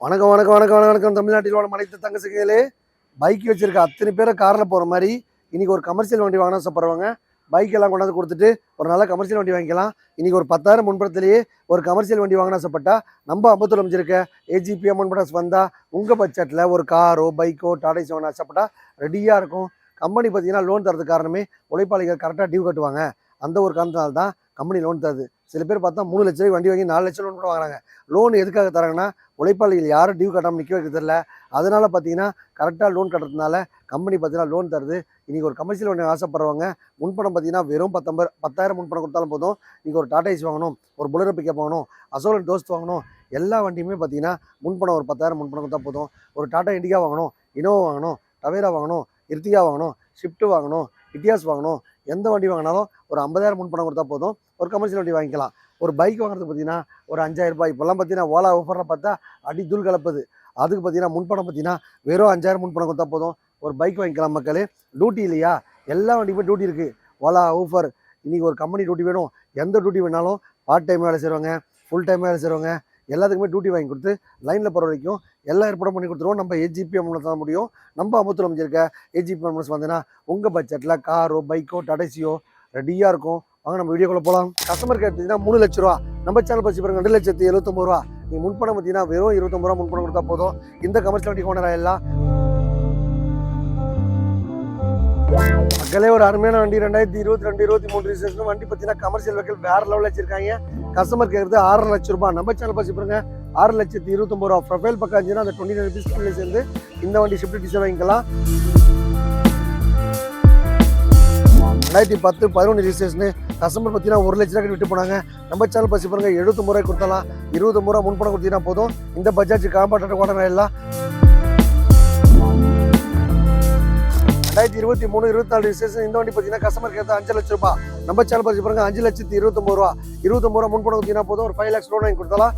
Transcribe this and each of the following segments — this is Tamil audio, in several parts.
வணக்கம் வணக்கம் வணக்கம் வணக்கம் தமிழ்நாட்டில் வாழும் அனைத்து தங்க சகைகளே. பைக் வச்சிருக்க அத்தனை பேரை காரில் போகிற மாதிரி இன்றைக்கி ஒரு கமர்ஷியல் வண்டி வாங்கினா சாப்பிட்றவங்க பைக்கெல்லாம் கொண்டாந்து கொடுத்துட்டு ஒரு நல்ல கமர்ஷியல் வண்டி வாங்கிக்கலாம். இன்றைக்கி ஒரு 10,000 முன்படத்துலேயே ஒரு கமர்ஷியல் வண்டி வாங்கினா சாப்பிட்டா நம்ம அம்பத்தூர் அமைச்சிருக்க ஏஜிபிஎம் முன்படஸ் வந்தால் உங்கள் பட்ஜெட்டில் ஒரு காரோ பைக்கோ டாடா வாங்கினா சாப்பிட்டா ரெடியாக இருக்கும். கம்பெனி பார்த்தீங்கன்னா லோன் தரது காரணமே உழைப்பாளிகள் கரெக்டாக டியூ கட்டுவாங்க. அந்த ஒரு காரணத்தினால தான் கம்பெனி லோன் தருது. சில பேர் பார்த்தா 3 லட்ச ரூபாய் வண்டி வாங்கி 4 லட்சம் லோன் கூட வாங்குறாங்க. லோன் எதுக்காக தராங்கன்னா உழைப்பாளிகள் யாரும் டியூ கட்டாமல் நிற்க வைக்கிறது இல்லை. அதனால் பார்த்தீங்கன்னா கரெக்டாக லோன் கட்டுறதுனால கம்பெனி பார்த்தீங்கன்னா லோன் தருது. இன்றைக்கி ஒரு கமர்ஷியல் வண்டி ஆசைப்படுறவங்க முன்பணம் பார்த்தீங்கன்னா வெறும் 10,000 முன்பணம் கொடுத்தாலும் போதும். நீங்கள் ஒரு டாடா ஏசி வாங்கணும், ஒரு புலரோ பிக்கப் வாங்கணும், அசோலன் தோஸ்த் வாங்கணும், எல்லா வண்டியுமே பார்த்தீங்கன்னா முன்பணம் ஒரு 10,000 முன்பணம் கொடுத்தா போதும். ஒரு டாடா இண்டிகா வாங்கணும், இனோவா வாங்கணும், டவேரா வாங்கணும், இர்த்திகா வாங்கணும், ஷிஃப்ட் வாங்கணும், இட்டியாஸ் வாங்கணும், எந்த வண்டி வாங்கினாலும் ஒரு 50,000 முன்பணம் கொடுத்தா போதும். ஒரு கமர்ஷியல் வண்டி வாங்கிக்கலாம். ஒரு பைக் வாங்குறதுக்கு பார்த்தீங்கன்னா ஒரு 5,000 ரூபாய். இப்போல்லாம் பார்த்தீங்கன்னா ஓலா ஆஃபரில் பார்த்தா அடி தூள் கலப்புது. அதுக்கு பார்த்தீங்கன்னா முன்பணம் பார்த்தீங்கன்னா வெறும் 5,000 முன்பணம் கொடுத்தா போதும். ஒரு பைக் வாங்கிக்கலாம் மக்களே. டியூட்டி இல்லையா, எல்லா வண்டிக்குமே டியூட்டி இருக்குது. ஓலா ஆஃபர். இன்றைக்கி ஒரு கம்பெனி டியூட்டி வேணும், எந்த டியூட்டி வேணாலும் பார்ட் டைம் வேலை செய்கிறவங்க, ஃபுல் டைம் வேலை செய்கிறவங்க எல்லாத்துக்குமே டியூட்டி வாங்கி கொடுத்து லைனில் போகிற வரைக்கும் எல்லா ஏற்பாடும் பண்ணி கொடுத்துருவோம். நம்ம ஏஜிபிஎம் தான் முடியும். நம்ம அம்பத்தூர் அமைச்சிருக்க ஏஜிபிஎம் வந்தீங்கன்னா உங்கள் பட்ஜெட்டில் காரோ பைக்கோ டாடாசியோ ரெடியாக இருக்கும். வாங்க நம்ம வீடியோக்குள்ள போகலாம். கஸ்டமர் கேர் பார்த்தீங்கன்னா 3 லட்ச ரூபா. நம்ம சேனல் பற்றி பாருங்க 2,79,000 ரூபா. நீங்கள் முன்பணம் பார்த்தீங்கன்னா வெறும் 29 ரூபா முன்பணம் கொடுத்தா போதும். இந்த கமர்ஷியல் வண்டி ஓனர் எல்லாம் மக்களே ஒரு அருமையான வண்டி 2022 23 ரிஜிஸ்ட்ரேஷன் வண்டி பார்த்தீங்கன்னா கமர்ஷியல் வெஹிக்கிள் வேற லெவலில் வச்சிருக்காங்க. கஸ்டமர் கேட்குறது 6 லட்ச ரூபா. நம்ம சேனல் பற்றி பாருங்க 6,29,000 ரூபா. ப்ரொஃபைல் பக்கம் இருந்துச்சுன்னா அந்த 29 ருபீஸ் சேர்ந்து இந்த வண்டி ஷிஃப்ட் டிசைன் வாங்கிக்கலாம். 2010-11 ரிஜிஸ்ட்ரேஷன் கஸ்டமர் பார்த்தீங்கன்னா 1 லட்ச ரூபாய்க்கு விட்டு போனாங்க. நம்ம சேனல் பற்றி பாருங்க 79 ரூபாய் கொடுத்தலாம். 29 ரூபா முன்பணம் கொடுத்தீங்கன்னா போதும். இந்த பஜாஜ் காம்பாக்ட் ஓடனா எல்லாம் 2023-24 ரிஜிஸ்ட்ரேஷன் இந்த வண்டி பார்த்தீங்கன்னா கஸ்டமர் கேட்க 5 லட்ச ரூபாய். நம்ம சேனல் பற்றி பாருங்க 5,29,000 ரூபா. 29 ரூபா முன்பணம் கொடுத்தீங்கன்னா போதும். ஒரு 5 lakhs லோன் வாங்கி கொடுத்தலாம்.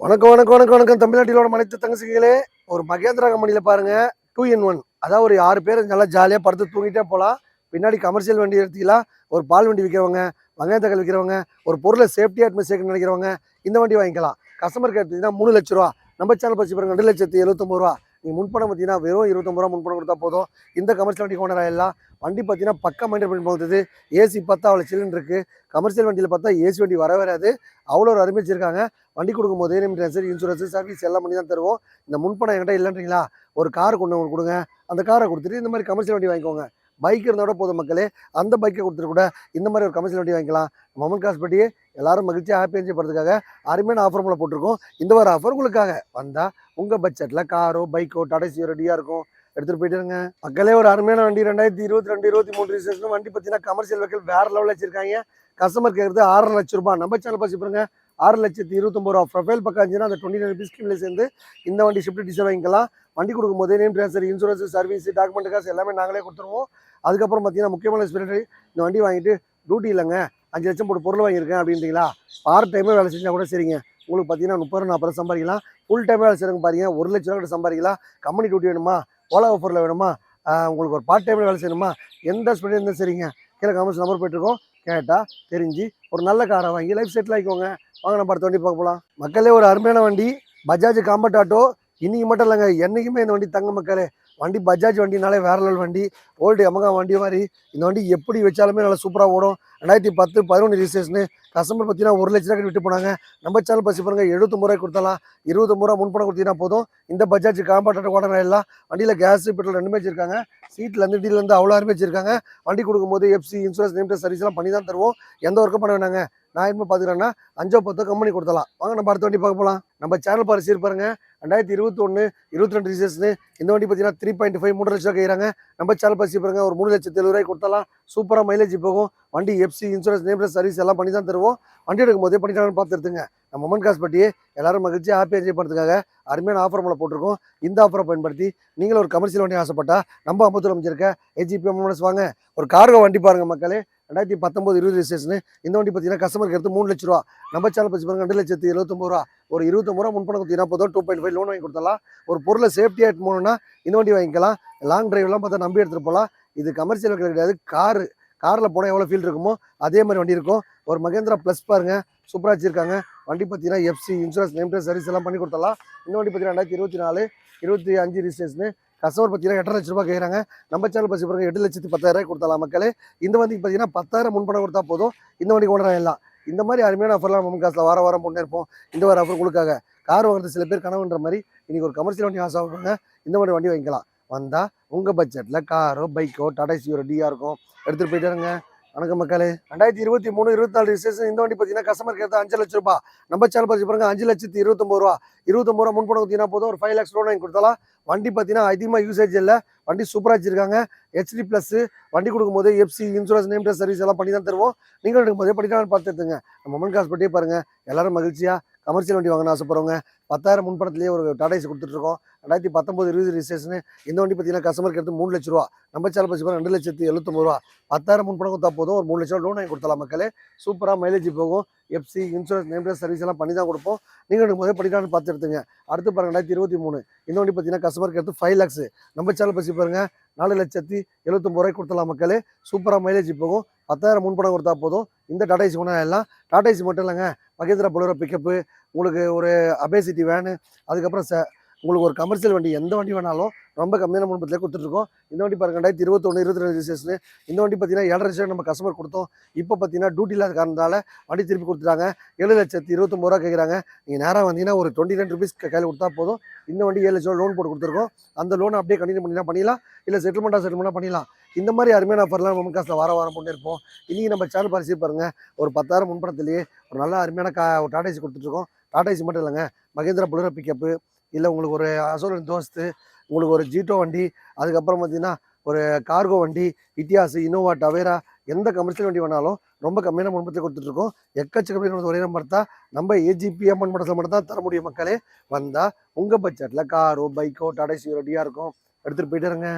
வணக்கம் வணக்கம் வணக்கம் வணக்கம் தமிழ்நாட்டிலோட அனைத்து தங்கச்சிகளே. ஒரு மகேந்திரா கம்பெனியில் பாருங்கள் 2-in-1. அதாவது ஒரு 6 பேர் நல்லா ஜாலியாக படுத்து தூங்கிட்டே போகலாம். பின்னாடி கமர்ஷியல் வண்டி எடுத்துக்கலாம். ஒரு பால் வண்டி விற்கிறவங்க, வெங்காயத்தக்காளி விற்கிறவங்க, ஒரு பொருளை சேஃப்டியாக எடுத்து சேர்க்கணும்னு நினைக்கிறவங்க இந்த வண்டி வாங்கிக்கலாம். கஸ்டமருக்கு எடுத்தீங்கன்னா 3 லட்ச ரூபா. நம்ம சேனல் பற்றி பாருங்க 2,79,000 ரூபா. நீங்கள் முன்பணம் பார்த்தீங்கன்னா வெறும் 29 ரூபா முன்பணம் கொடுத்தா போதும். இந்த கமர்ஷியல் வண்டி ஓனர் எல்லாம் வண்டி பார்த்தீங்கன்னா பக்கம் மெயின்டைன் பண்ணி போகுது. ஏசி பார்த்தா அவ்வளோ சில்லுன்னு இருக்குது. கமர்ஷியல் வண்டியில் பார்த்தா ஏசி வண்டி வராது. அவ்வளோ ஒரு அருமை வச்சிருக்காங்க. வண்டி கொடுக்கும்போது சரி இன்சூரன்ஸ் சர்வீஸ் எல்லாம் பண்ணி தான் தருவோம். இந்த முன்பணம் என்கிட்ட இல்லைன்றீங்களா, ஒரு கார் கொண்டு உங்களுக்கு கொடுங்க. அந்த காரை கொடுத்துட்டு இந்த மாதிரி கமர்ஷியல் வண்டி வாங்கிக்கோங்க. பைக் இருந்தோட போதும் மக்களே. அந்த பைக்கை கொடுத்துட்டு கூட இந்த மாதிரி ஒரு கமர்ஷியல் வண்டி வாங்கிக்கலாம். மமன் காஸ்பட்டியே எல்லாரும் மகிழ்ச்சியாக ஹாப்பி என்ஜாய் பண்ணுறதுக்காக அருமையான ஆஃபர் மூலம் போட்டிருக்கோம். இந்த ஒரு ஆஃபர் உங்களுக்காக வந்தால் உங்கள் பட்ஜெட்டில் காரோ பைக்கோ டாடாசியோ ரெடியாக இருக்கும். எடுத்துகிட்டு போயிட்டுருங்க மக்களே. ஒரு அருமையான வண்டி 2022-23 ரிஜிஸ்ட்ரேஷன் வண்டி பார்த்தீங்கன்னா கமர்ஷியல் வெஹிக்கிள் வேற லெவலில் வச்சிருக்காங்க. கஸ்டமர் கேட்குறது 6 லட்ச ரூபா. நம்ம சேனல் பற்றி பாருங்க 6,29,000 ரூபா. ப்ரொஃபைல் பக்கம் இருந்துச்சுன்னா அந்த 29 ருபீஸ் சேர்ந்து இந்த வண்டி ஷிஃப்ட் டிசைன் வாங்கிக்கலாம். வண்டி கொடுக்கும்போது name transfer insurance service document காசு எல்லாமே நாங்களே கொடுத்துருவோம். அதுக்கப்புறம் பார்த்தீங்கன்னா முக்கியமான ஸ்பெஷல் இந்த வண்டி வாங்கிட்டு டியூட்டி இல்லைங்க 5 லட்சம் போட்டு பொருள் வாங்கியிருக்கேன் அப்படின்றீங்களா, பார்ட் டைமே வேலை செஞ்சால் கூட சரிங்க. உங்களுக்கு பார்த்தீங்கன்னா 30-40 சம்பாதிக்கலாம். ஃபுல் டைமே வேலை செய்கிறவங்க பாருங்க 1 லட்ச ரூபா கிட்ட சம்பாதிக்கலாம். கம்பெனி டியூட்டி வேணுமா, ஓலா ஆஃபரில் வேணுமா, உங்களுக்கு ஒரு பார்ட் டைமில் வேலை செய்யணுமா, எந்த ஸ்பெஷல் இருந்தாலும் சரிங்க. கீழே கமெண்ட்ஸ் நம்பர் போயிட்டுருக்கோம். கேட்டால் தெரிஞ்சு ஒரு நல்ல காரை வாங்கி லைஃப் செட்டில் ஆகிக்கோங்க. வாங்க நம்ம அடுத்த வண்டி பார்க்க போகலாம் மக்களே. ஒரு அருமையான வண்டி பஜாஜ் காம்பாக்ட் ஆட்டோ. இன்றைக்கி மட்டும் இல்லைங்க, என்றைக்குமே இந்த வண்டி தங்க மக்களே. வண்டி பஜாஜ் வண்டினாலே வேற லெவல் வண்டி. ஓல்டு எமகா வண்டி மாதிரி இந்த வண்டி எப்படி வச்சாலுமே நல்லா சூப்பராக ஓடும். 2010-11 ரிஜிஸ்ட்ரேஷன் கஸ்டமர் பார்த்தீங்கன்னா 1 லட்ச ரூபாய்க்கு விட்டு போனாங்க. நம்ம சேனல் பற்றி பாருங்க 79 ரூபாய் கொடுத்தலாம். 29 ரூபா முன்பணம் கொடுத்தீங்கன்னா போதும். இந்த பஜாஜ் காம்பாக்ட் ஓடனா எல்லாம் வண்டியில் கேஸ் பெட்ரோல் ரெண்டுமே வச்சிருக்காங்க. சீட்லேருந்து டீலேருந்து அவ்வளோ அருமே வச்சிருக்காங்க. வண்டி கொடுக்கும்போது எஃப்சி இன்சூரன்ஸ் நேம் சர்வீஸ்லாம் பண்ணி தான் தருவோம். எந்த ஒர்க்கும் பண்ண வேணாங்க. நான் என்ன பார்த்துக்கிறேன்னா 5-10 கம்பெனி கொடுத்தலாம். வாங்க நம்ம அடுத்த வண்டி பார்க்க போகலாம். நம்ம சேனல் பரிசீல் பாருங்க 2021-22 ரிஜிஸ்ட்ரேஷன் இந்த வண்டி பார்த்தீங்கன்னா 3.5 3 லட்சம் கைறாங்க. நம்ம சேனல் பரிசீல் பாருங்க ஒரு 3,70,000 ரூபாய் கொடுத்தலாம். சூப்பராக மைலேஜ் போகும். வண்டி எஃப்சி இன்சூரன்ஸ் நேம் சர்வீஸ் எல்லாம் பண்ணி தான் தருவோம். வண்டி எடுக்கும் போதே பண்ணிட்டாங்கன்னு பார்த்து எடுத்துங்க. நம்ம மமன் காஸ்பட்டியே எல்லாரும் மகிழ்ச்சியாக ஹாப்பி என்ஜாய் பண்ணுறதுக்காக அருமையான ஆஃபர் மூலம் போட்டிருக்கோம். இந்த ஆஃபரை பயன்படுத்தி நீங்களும் ஒரு கமர்ஷியல் வண்டி ஆசைப்பட்டா நம்ம அம்பத்தூர் அமைச்சிருக்க ஏஜிபிஎம் வாங்க. ஒரு கார்கோ வண்டி பாருங்க மக்களே. 2019 20 ரிஜிஸ்ட்ரேஷன். இந்த வண்டி பார்த்தீங்கன்னா கஸ்டமருக்கு எடுத்து 3 லட்ச ரூபா. நம்ம சேனல் பற்றி பாருங்க 2,79,000 ரூபா. ஒரு 25 ரூபா முன்பணம் கொடுத்தீங்கன்னா போதும் 2.5 லோன் வாங்கி கொடுத்தலாம். ஒரு பொருளை சேஃப்டியாக எடுத்து போகணும்னா இந்த வண்டி வாங்கிக்கலாம். லாங் டிரைவ்லாம் பார்த்தா நம்பி எடுத்துகிட்டு போகலாம். இது கமர்ஷியல் கிடையாது, காரில் போனால் எவ்வளோ ஃபீல் இருக்குமோ அதே மாதிரி வண்டி இருக்கும். ஒரு மகேந்திரா ப்ளஸ் பாருங்க, சூப்பராக வச்சிருக்காங்க. வண்டி பார்த்தீங்கன்னா FC insurance name plate service எல்லாம் பண்ணி கொடுத்தலாம். இந்த வண்டி பார்த்தீங்கன்னா 2024 25 ரிஜிஸ்ட்ரேஷன். கஸ்டமர் பார்த்தீங்கன்னா 8.5 லட்ச ரூபா கேட்குறாங்க. நம்ம சேனல் பற்றி பாருங்க 8,10,000 கொடுத்தலாம் மக்களே. இந்த வண்டிக்கு பார்த்தீங்கன்னா 10,000 முன்பணம் கொடுத்தா போதும். இந்த வண்டிக்கு ஓனர் ஆகிடலாம். இந்த மாதிரி அருமையான ஆஃபர்லாம் நம்ம காசில் வாரம் போட்டு இருப்போம். இந்த ஒரு ஆஃபர் உங்களுக்காக. கார் வாங்குறது சில பேர் கனவுன்ற மாதிரி இன்னைக்கு ஒரு கமர்ஷியல் வண்டி ஆசை ஆகுங்க. இந்த மாதிரி வண்டி வாங்கிக்கலாம். வந்தால் உங்கள் பட்ஜெட்டில் காரோ பைக்கோ டாடா ஏசி ஒரு டிஆர் இருக்கும், எடுத்துகிட்டு போயிட்டாருங்க. வணக்கம் மக்களே. 2023 24 ரிஜிஸ்ட்ரேஷன். இந்த வண்டி பார்த்தீங்கன்னா கஸ்டமருக்கு எடுத்து 5 லட்ச ரூபா. நம்ம சேனல் பற்றி பாருங்க 5,29,000 ரூபா. 29 ரூபா முன்பணம் கொடுத்தீங்கன்னா போதும். ஒரு 5 lakhs லோன் வாங்கி கொடுத்தலாம். வண்டி பார்த்தீங்கன்னா அதிகமாக யூசேஜ் இல்லை. வண்டி சூப்பராக வச்சிருக்காங்க. ஹெச்டி ப்ளஸ் வண்டி கொடுக்கும்போது FC insurance name plate service எல்லாம் பண்ணி தான் தருவோம். நீங்கள் எடுக்கும்போதே படிக்கலாம் பார்த்து எடுத்துங்க. நம்ம மொமன் காசு பற்றியே பாருங்க. எல்லாரும் மகிழ்ச்சியாக கமர்ஷியல் வண்டி வாங்கணும் ஆசைப்படுறவங்க 10,000 முன்பணத்திலேயே ஒரு டாடா ஏசி கொடுத்துட்ருக்கோம். 2019 20 ரிஜிஸ்ட்ரேஷன். இந்த வண்டி பார்த்தீங்கன்னா கஸ்டமருக்கு எடுத்து 3 லட்ச ரூபா. நம்ம சேனல் பற்றி 2,79,000 ரூபா. 10,000 முன்பணம் கொடுத்தா போதும். ஒரு 3 லட்ச ரூபா லோன் வாங்கி கொடுத்தலாம் மக்களே. சூப்பராக மைலேஜ் போகும். FC insurance name plate service எல்லாம் பண்ணி தான் கொடுப்போம். நீங்கள் எடுக்கும்போதே படிக்கலாம்னு பார்த்து எடுத்துங்க. அடுத்து பாருங்க 2023 இந்த வண்டி பார்த்தீங்கன்னா கஸ்டமருக்கு எடுத்து 5 lakhs. நம்ம சேனல் பற்றி பாருங்க 4,79,000 கொடுத்தலாம் மக்களே. சூப்பராக மைலேஜ் போகும். 10,000 முன்பணம் கொடுத்தா போதும். இந்த டாடா ஏசி ஒன்றா எல்லாம் டாடா ஏசி மட்டும் இல்லைங்க, மகேந்திரா பொலோரோ பிக்கப்பு, உங்களுக்கு ஒரு அபேசிட்டி வேனு, அதுக்கப்புறம் உங்களுக்கு ஒரு கமர்ஷியல் வண்டி எந்த வண்டி வேணாலும் ரொம்ப கம்மியான முன்பத்திலே கொடுத்துட்ருக்கோம். இந்த வண்டி பாருங்க 2021 22 ரிஜிஸ்ட்ரேஷன். இந்த வண்டி பார்த்தீங்கன்னா 7.5 நம்ம கஸ்டமர் கொடுத்தோம். இப்போ பார்த்தீங்கன்னா டியூட்டி இல்லாத காரணத்தால் வண்டி திருப்பி கொடுத்துட்டாங்க. 7,29,000 ரூபா கேட்குறாங்க. நீங்கள் நேராக வந்தீங்கன்னா ஒரு 29 rupees கையில் கொடுத்தா போதும். இந்த வண்டி 7 லட்சம் லோன் போட்டு கொடுத்துருக்கோம். அந்த லோனை அப்படியே கண்டினியூ பண்ணிடலாம், இல்லை செட்டில்மெண்ட்டாக பண்ணிடலாம். இந்த மாதிரி அருமையான ஆஃபர்லாம் நம்ம காசில் வாரம் போட்டு இருப்போம். இன்றைக்கி நம்ம சேனல் பரிசு பாருங்க, ஒரு 10,000 முன்பணத்திலேயே ஒரு நல்ல அருமையான ஒரு டாடா ஏசி கொடுத்துட்ருக்கோம். டாடா ஏசி மட்டும் இல்லைங்க, மகேந்திரா பொலோரோ பிக்கப்பு, இல்லை உங்களுக்கு ஒரு அசோலன் தோஸ்து, உங்களுக்கு ஒரு ஜீட்டோ வண்டி, அதுக்கப்புறம் பார்த்தீங்கன்னா ஒரு கார்கோ வண்டி, இட்டியாஸ், இனோவா, டவேரா, எந்த கமர்ஷியல் வண்டி வேணாலும் ரொம்ப கம்மியான முன்பத்தில் கொடுத்துட்ருக்கோம். எக்கச்சக்க ஒரே நம்பர் தான். நம்ம ஏஜிபி அம்மன் மடத்தில் மட்டும் தான் தர முடியும் மக்களே. வந்தால் உங்கள் பட்ஜெட்டில் காரோ பைக்கோ டாடா ஏசி டிஆர் இருக்கும், எடுத்துகிட்டு போயிட்டு இருங்க.